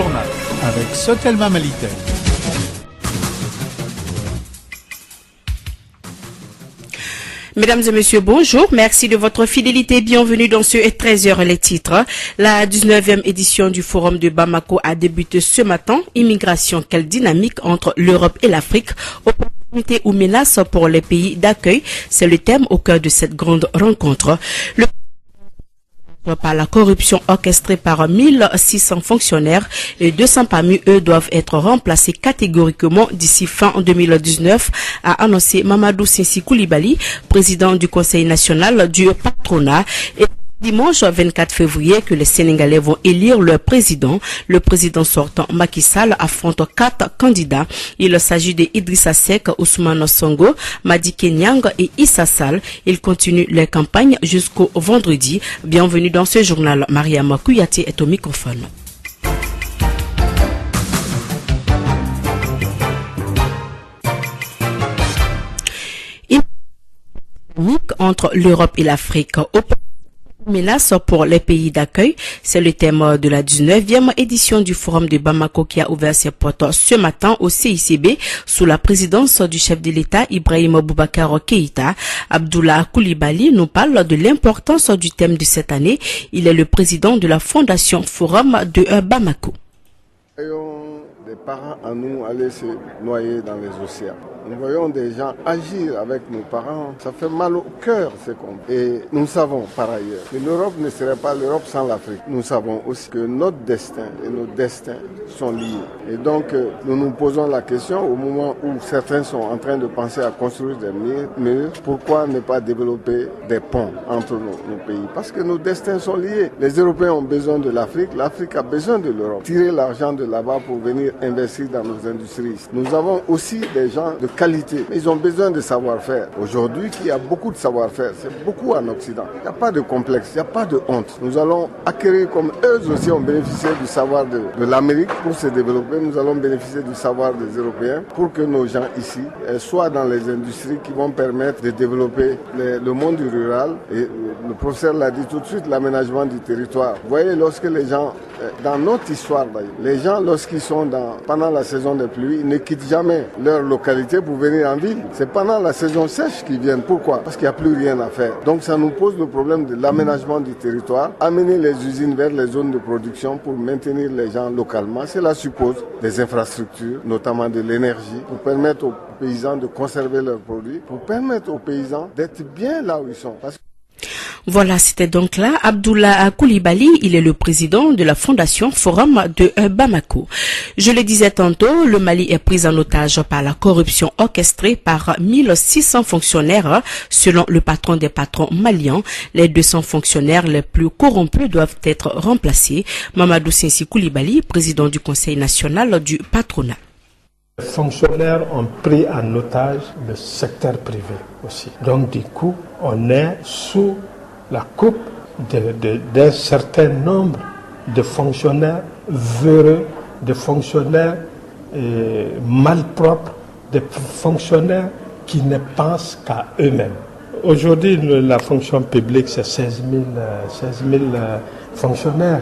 journal avec Sotelma Malitel. Mesdames et messieurs, bonjour. Merci de votre fidélité. Bienvenue dans ce 13h les titres. La 19e édition du Forum de Bamako a débuté ce matin. Immigration, quelle dynamique entre l'Europe et l'Afrique? Opportunités ou menaces pour les pays d'accueil? C'est le thème au cœur de cette grande rencontre. Par la corruption orchestrée par 1600 fonctionnaires et 200 parmi eux doivent être remplacés catégoriquement d'ici fin 2019, a annoncé Mamadou Sissi Koulibaly, président du Conseil national du patronat. Et dimanche 24 février que les Sénégalais vont élire leur président. Le président sortant Macky Sall affronte 4 candidats. Il s'agit de Idrissa Seck, Ousmane Sonko, Madické Niang et Issa Sall. Ils continuent leur campagne jusqu'au vendredi. Bienvenue dans ce journal. Mariam Kouyaté est au microphone. Entre l'Europe et l'Afrique. Menace pour les pays d'accueil, c'est le thème de la 19e édition du Forum de Bamako qui a ouvert ses portes ce matin au CICB sous la présidence du chef de l'État Ibrahim Boubacar Keïta. Abdoulaye Koulibaly nous parle de l'importance du thème de cette année. Il est le président de la Fondation Forum de Bamako. Des parents à nous aller se noyer dans les océans. Nous voyons des gens agir avec nos parents. Ça fait mal au cœur, ce qu'on dit. Et nous savons par ailleurs que l'Europe ne serait pas l'Europe sans l'Afrique. Nous savons aussi que notre destin et nos destins sont liés. Et donc, nous nous posons la question au moment où certains sont en train de penser à construire des murs. Pourquoi ne pas développer des ponts entre nos pays? Parce que nos destins sont liés. Les Européens ont besoin de l'Afrique. L'Afrique a besoin de l'Europe. Tirer l'argent de là-bas pour venir investir dans nos industries. Nous avons aussi des gens de qualité. Ils ont besoin de savoir-faire. Aujourd'hui, il y a beaucoup de savoir-faire. C'est beaucoup en Occident. Il n'y a pas de complexe, il n'y a pas de honte. Nous allons acquérir, comme eux aussi ont bénéficié du savoir de l'Amérique pour se développer, nous allons bénéficier du savoir des Européens pour que nos gens ici soient dans les industries qui vont permettre de développer le monde rural. Et le professeur l'a dit tout de suite, l'aménagement du territoire. Vous voyez, lorsque les gens, dans notre histoire d'ailleurs, les gens, lorsqu'ils sont pendant la saison des pluies, ils ne quittent jamais leur localité pour venir en ville. C'est pendant la saison sèche qu'ils viennent. Pourquoi? Parce qu'il n'y a plus rien à faire. Donc ça nous pose le problème de l'aménagement du territoire, amener les usines vers les zones de production pour maintenir les gens localement. Cela suppose des infrastructures, notamment de l'énergie, pour permettre aux paysans de conserver leurs produits, pour permettre aux paysans d'être bien là où ils sont. Voilà, c'était donc là Abdoulaye Koulibaly, il est le président de la Fondation Forum de Bamako. Je le disais tantôt, le Mali est pris en otage par la corruption orchestrée par 1600 fonctionnaires, selon le patron des patrons maliens. Les 200 fonctionnaires les plus corrompus doivent être remplacés. Mamadou Sissi Koulibaly, président du Conseil national du patronat. Les fonctionnaires ont pris en otage le secteur privé aussi. Donc du coup, on est sous la coupe d'un certain nombre de fonctionnaires véreux, de fonctionnaires malpropres, de fonctionnaires qui ne pensent qu'à eux-mêmes. Aujourd'hui, la fonction publique, c'est 16 000 fonctionnaires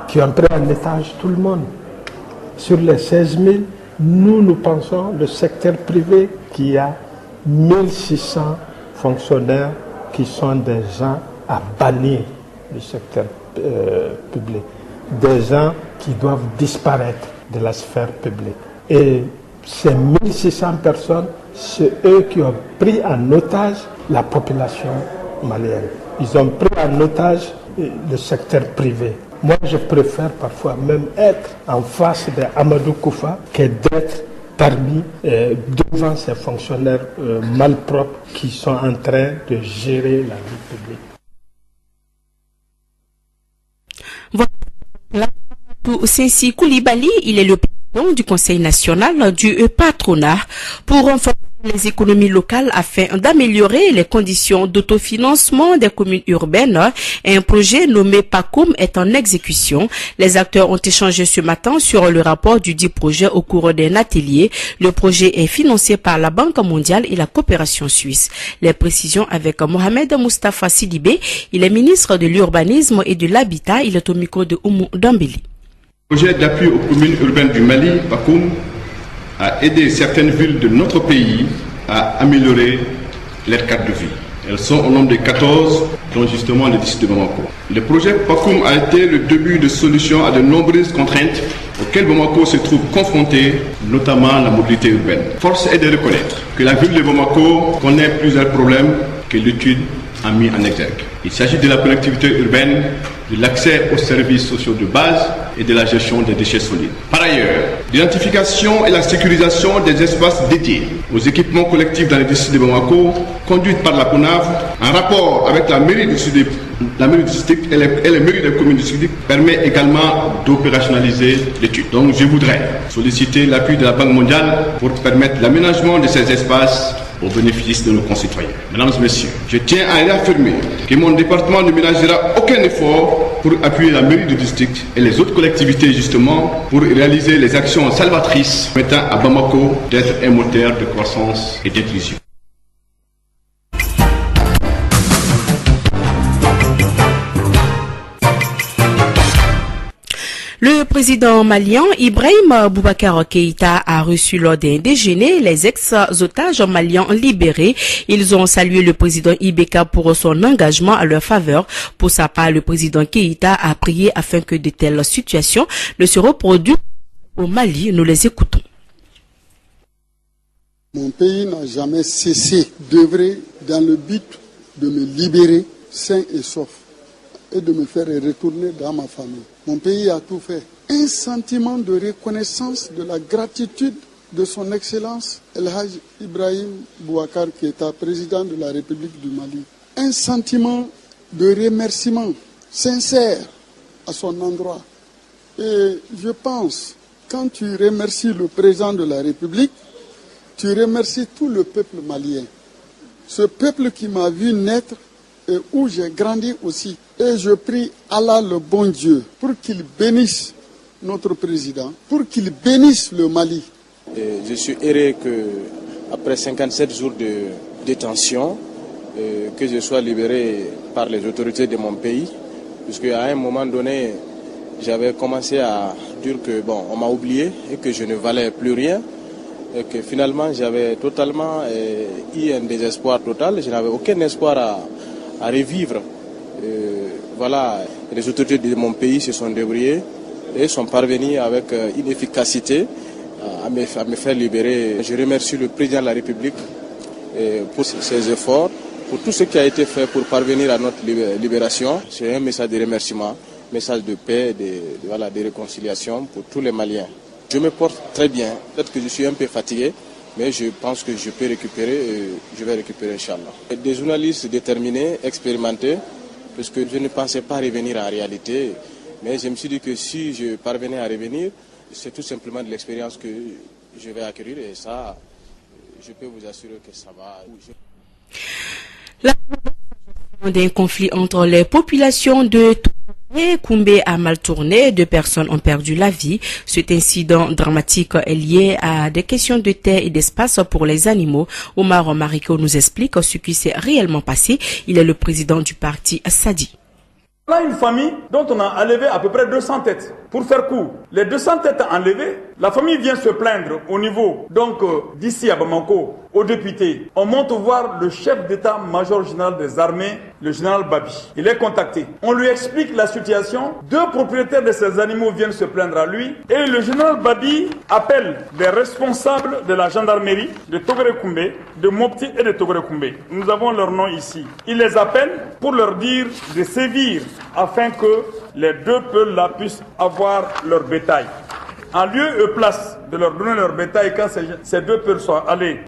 qui ont pris en otage tout le monde. Sur les 16 000, nous pensons le secteur privé qui a 1600 fonctionnaires qui sont des gens à bannir du secteur public, des gens qui doivent disparaître de la sphère publique. Et ces 1600 personnes, c'est eux qui ont pris en otage la population malienne. Ils ont pris en otage le secteur privé. Moi, je préfère parfois même être en face d'Amadou Koufa que d'être devant ces fonctionnaires malpropres qui sont en train de gérer la vie publique. Voilà. Sissi Koulibaly, il est le président du Conseil national du patronat pour renforcer les économies locales afin d'améliorer les conditions d'autofinancement des communes urbaines. Un projet nommé PACOM est en exécution. Les acteurs ont échangé ce matin sur le rapport du dit projet au cours d'un atelier. Le projet est financé par la Banque mondiale et la coopération suisse. Les précisions avec Mohamed Mustafa Sidibé. Il est ministre de l'urbanisme et de l'habitat. Il est au micro de Oumou Dambili. Le projet d'appui aux communes urbaines du Mali, PACOM, a aidé certaines villes de notre pays à améliorer leur cadre de vie. Elles sont au nombre de 14, dont justement le district de Bamako. Le projet PACOM a été le début de solutions à de nombreuses contraintes auxquelles Bamako se trouve confronté, notamment la mobilité urbaine. Force est de reconnaître que la ville de Bamako connaît plusieurs problèmes que l'étude a mis en exergue. Il s'agit de la connectivité urbaine, de l'accès aux services sociaux de base et de la gestion des déchets solides. Par ailleurs, l'identification et la sécurisation des espaces dédiés aux équipements collectifs dans les districts de Bamako, conduite par la CONAV, en rapport avec la mairie du district et les mairies des communes du district, permet également d'opérationnaliser l'étude. Donc je voudrais solliciter l'appui de la Banque mondiale pour permettre l'aménagement de ces espaces au bénéfice de nos concitoyens. Mesdames et messieurs, je tiens à réaffirmer que mon département ne ménagera aucun effort pour appuyer la mairie du district et les autres collectivités justement pour réaliser les actions salvatrices permettant à Bamako d'être un moteur de croissance et d'inclusion. Le président malien Ibrahim Boubacar Keïta a reçu lors d'un déjeuner les ex-otages maliens libérés. Ils ont salué le président Ibeka pour son engagement à leur faveur. Pour sa part, le président Keïta a prié afin que de telles situations ne se reproduisent au Mali. Nous les écoutons. Mon pays n'a jamais cessé d'œuvrer dans le but de me libérer sain et sauf et de me faire retourner dans ma famille. Mon pays a tout fait. Un sentiment de reconnaissance de la gratitude de son Excellence El Haj Ibrahim Boubacar Keïta, président de la République du Mali. Un sentiment de remerciement sincère à son endroit. Et je pense, quand tu remercies le président de la République, tu remercies tout le peuple malien. Ce peuple qui m'a vu naître et où j'ai grandi aussi. Et je prie Allah le bon Dieu pour qu'il bénisse notre président, pour qu'il bénisse le Mali. Et je suis heureux que après 57 jours de détention, que je sois libéré par les autorités de mon pays, puisque à un moment donné, j'avais commencé à dire que bon, on m'a oublié et que je ne valais plus rien, et que finalement j'avais totalement eu un désespoir total. Je n'avais aucun espoir à revivre. Voilà, les autorités de mon pays se sont débrouillées et sont parvenues avec une efficacité à me faire libérer. Je remercie le président de la République pour ses efforts, pour tout ce qui a été fait pour parvenir à notre libération. C'est un message de remerciement, message de paix, de réconciliation pour tous les Maliens. Je me porte très bien, peut-être que je suis un peu fatigué, mais je pense que je peux récupérer et je vais récupérer, Inch'Allah. Des journalistes déterminés, expérimentés, parce que je ne pensais pas revenir en réalité, mais je me suis dit que si je parvenais à revenir, c'est tout simplement de l'expérience que je vais acquérir et ça, je peux vous assurer que ça va. D'un conflit entre les populations de Koumbe a mal tourné, 2 personnes ont perdu la vie. Cet incident dramatique est lié à des questions de terre et d'espace pour les animaux. Omar Mariko nous explique ce qui s'est réellement passé. Il est le président du parti Sadi. On a une famille dont on a enlevé à peu près 200 têtes. Pour faire court, les 200 têtes enlevées, la famille vient se plaindre au niveau d'ici à Bamako, aux députés. On monte voir le chef d'état-major général des armées, le général Babi. Il est contacté. On lui explique la situation. 2 propriétaires de ces animaux viennent se plaindre à lui. Et le général Babi appelle des responsables de la gendarmerie de Togore-Koumbe, de Mopti et de Togore-Koumbe. Nous avons leur nom ici. Il les appelle pour leur dire de sévir afin que les 2 peuples-là puissent avoir leur bétail. En lieu et place de leur donner leur bétail, quand ces 2 peuples sont allés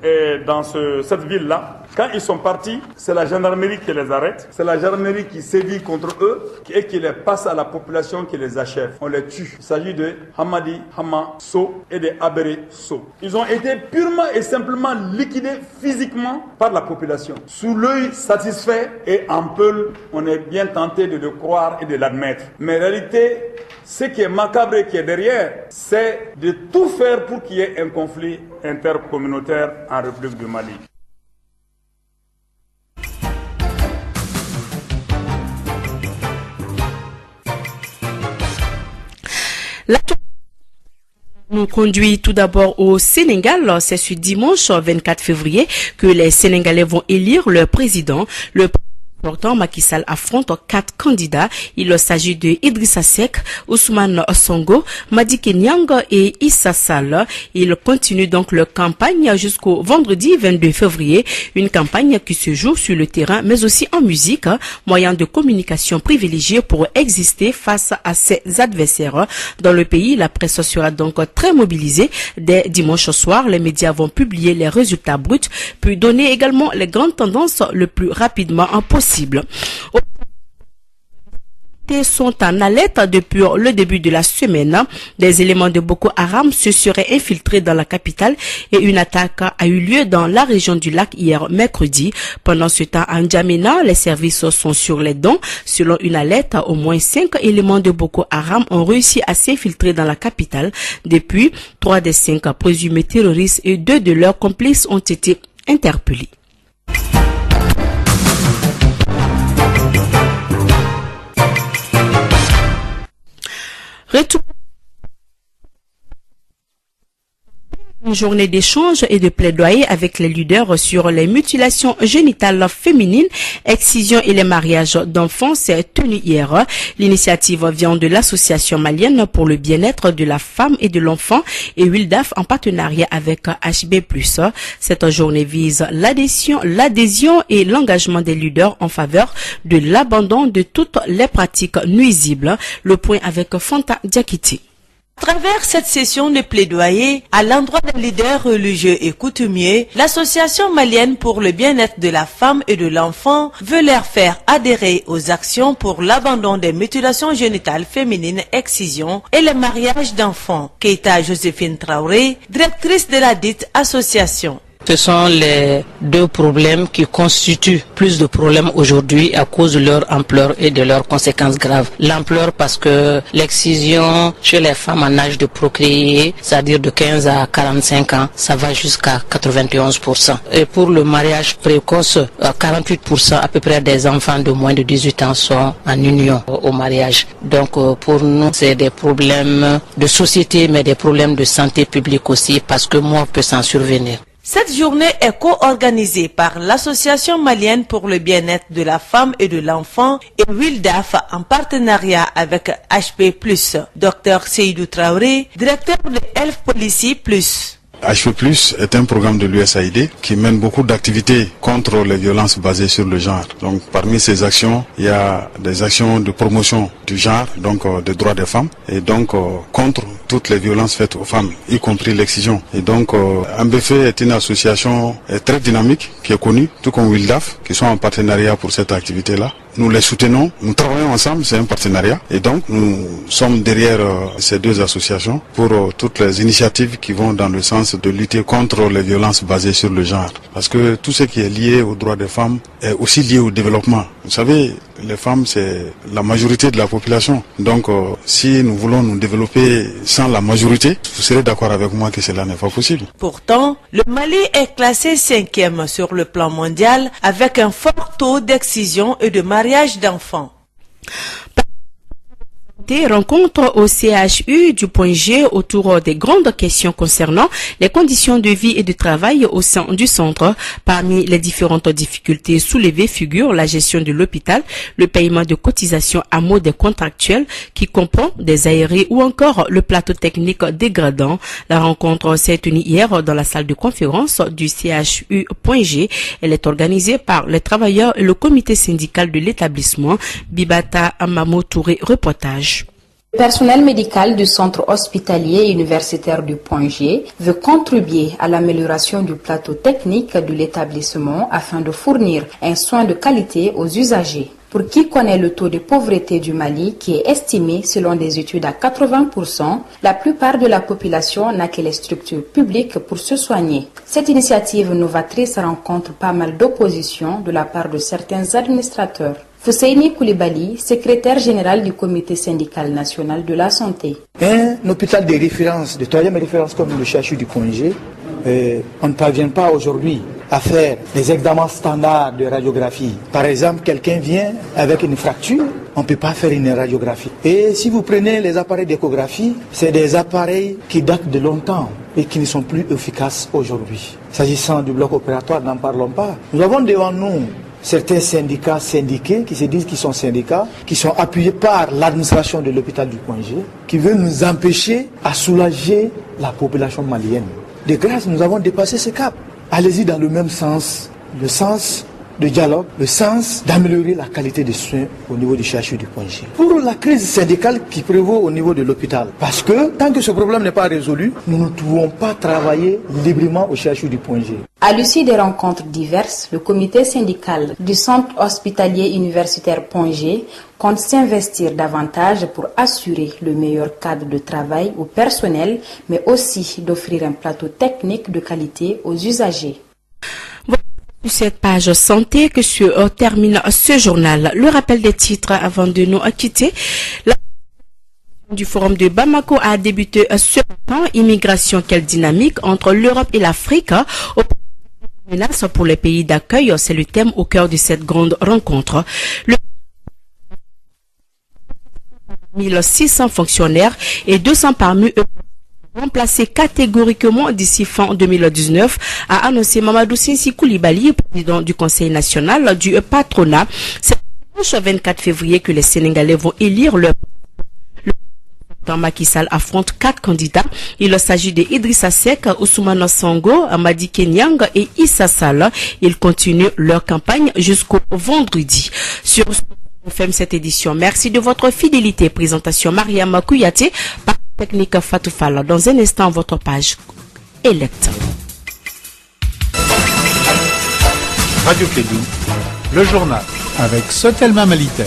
dans cette ville-là, quand ils sont partis, c'est la gendarmerie qui les arrête, c'est la gendarmerie qui sévit contre eux et qui les passe à la population qui les achève. On les tue. Il s'agit de Hamadi Hama So et de Abere So. Ils ont été purement et simplement liquidés physiquement par la population. Sous l'œil satisfait et en peule, on est bien tenté de le croire et de l'admettre. Mais en réalité, ce qui est macabre et qui est derrière, c'est de tout faire pour qu'il y ait un conflit intercommunautaire en République du Mali. L'actualité Nous conduit tout d'abord au Sénégal. C'est ce dimanche 24 février que les Sénégalais vont élire leur président. Le Pourtant, Macky Sall affronte 4 candidats. Il s'agit de Idrissa Seck, Ousmane Sonko, Madické Niang et Issa Sall. Il continue donc leur campagne jusqu'au vendredi 22 février. Une campagne qui se joue sur le terrain, mais aussi en musique, moyen de communication privilégié pour exister face à ses adversaires. Dans le pays, la presse sera donc très mobilisée. Dès dimanche soir, les médias vont publier les résultats bruts, puis donner également les grandes tendances le plus rapidement possible. Sont en alerte depuis le début de la semaine. Des éléments de Boko Haram se seraient infiltrés dans la capitale et une attaque a eu lieu dans la région du lac hier mercredi. Pendant ce temps, à N'Djamena, les services sont sur les dents. Selon une alerte, au moins 5 éléments de Boko Haram ont réussi à s'infiltrer dans la capitale. Depuis, 3 des 5 présumés terroristes et 2 de leurs complices ont été interpellés. Retour. Une journée d'échange et de plaidoyer avec les leaders sur les mutilations génitales féminines, excision et les mariages d'enfants s'est tenue hier. L'initiative vient de l'association malienne pour le bien-être de la femme et de l'enfant et WILDAF en partenariat avec HB+. Cette journée vise l'adhésion et l'engagement des leaders en faveur de l'abandon de toutes les pratiques nuisibles. Le point avec Fanta Diakité. À travers cette session de plaidoyer à l'endroit des leaders religieux et coutumiers, l'association malienne pour le bien-être de la femme et de l'enfant veut leur faire adhérer aux actions pour l'abandon des mutilations génitales féminines, excision et le mariage d'enfants. Keita Joséphine Traoré, directrice de la dite association. Ce sont les 2 problèmes qui constituent plus de problèmes aujourd'hui à cause de leur ampleur et de leurs conséquences graves. L'ampleur parce que l'excision chez les femmes en âge de procréer, c'est-à-dire de 15 à 45 ans, ça va jusqu'à 91%. Et pour le mariage précoce, 48% à peu près des enfants de moins de 18 ans sont en union au mariage. Donc pour nous, c'est des problèmes de société, mais des problèmes de santé publique aussi, parce que mort peut s'en survenir. Cette journée est co-organisée par l'Association malienne pour le bien-être de la femme et de l'enfant et WILDAF en partenariat avec HP+. Dr Seydou Traoré, directeur de Health Policy+. HP+, est un programme de l'USAID qui mène beaucoup d'activités contre les violences basées sur le genre. Donc parmi ces actions, il y a des actions de promotion du genre, donc des droits des femmes, et donc contre toutes les violences faites aux femmes, y compris l'excision. Et donc MBF est une association très dynamique qui est connue, tout comme WILDAF, qui sont en partenariat pour cette activité-là. Nous les soutenons, nous travaillons ensemble, c'est un partenariat. Et donc nous sommes derrière ces 2 associations pour toutes les initiatives qui vont dans le sens de lutter contre les violences basées sur le genre. Parce que tout ce qui est lié aux droits des femmes est aussi lié au développement. Vous savez, les femmes, c'est la majorité de la population. Donc si nous voulons nous développer sans la majorité, vous serez d'accord avec moi que cela n'est pas possible. Pourtant, le Mali est classé 5e sur le plan mondial avec un fort taux d'excision et de mariage d'enfants. Rencontre au CHU du point G autour des grandes questions concernant les conditions de vie et de travail au sein du centre. Parmi les différentes difficultés soulevées figure la gestion de l'hôpital, le paiement de cotisations à mot des contractuels qui comprend des aérés ou encore le plateau technique dégradant. La rencontre s'est tenue hier dans la salle de conférence du CHU point G. Elle est organisée par les travailleurs et le comité syndical de l'établissement. Bibata Amamo Touré, reportage. Le personnel médical du centre hospitalier et universitaire du Point G veut contribuer à l'amélioration du plateau technique de l'établissement afin de fournir un soin de qualité aux usagers. Pour qui connaît le taux de pauvreté du Mali, qui est estimé selon des études à 80%, la plupart de la population n'a que les structures publiques pour se soigner. Cette initiative novatrice rencontre pas mal d'opposition de la part de certains administrateurs. Fousseini Koulibaly, secrétaire général du comité syndical national de la santé. Un hôpital de référence, de troisième référence comme le CHU du Point G, on ne parvient pas aujourd'hui à faire des examens standards de radiographie. Par exemple, quelqu'un vient avec une fracture, on ne peut pas faire une radiographie. Et si vous prenez les appareils d'échographie, c'est des appareils qui datent de longtemps et qui ne sont plus efficaces aujourd'hui. S'agissant du bloc opératoire, n'en parlons pas. Nous avons devant nous certains syndicats syndiqués qui se disent qu'ils sont syndicats, qui sont appuyés par l'administration de l'hôpital du Point G, qui veulent nous empêcher à soulager la population malienne. De grâce, nous avons dépassé ce cap. Allez-y dans le même sens, le sens de dialogue, le sens d'améliorer la qualité des soins au niveau du CHU du Point G. Pour la crise syndicale qui prévaut au niveau de l'hôpital, parce que tant que ce problème n'est pas résolu, nous ne pouvons pas travailler librement au CHU du Point G. À l'issue des rencontres diverses, le comité syndical du centre hospitalier universitaire Point G compte s'investir davantage pour assurer le meilleur cadre de travail au personnel, mais aussi d'offrir un plateau technique de qualité aux usagers. Cette page santé que se termine ce journal. Le rappel des titres avant de nous quitter. La du forum de Bamako a débuté ce matin. Immigration, quelle dynamique entre l'Europe et l'Afrique. Menace pour les pays d'accueil, c'est le thème au cœur de cette grande rencontre. 1600 fonctionnaires et 200 parmi eux remplacés catégoriquement d'ici fin 2019, a annoncé Mamadou Sinsi Koulibaly, président du Conseil national du patronat. C'est le 24 février que les Sénégalais vont élire leur Macky Sall affronte 4 candidats. Il s'agit de Idrissa Seck, Ousmane Sonko, Amadi Kenyang et Issa Sall. Ils continuent leur campagne jusqu'au vendredi. Sur FM cette édition. Merci de votre fidélité. Présentation Mariam Kouyaté, par technique Fatou Fall. Dans un instant, votre page Elect. Radio Kédou, le journal avec Sotelma Malitel.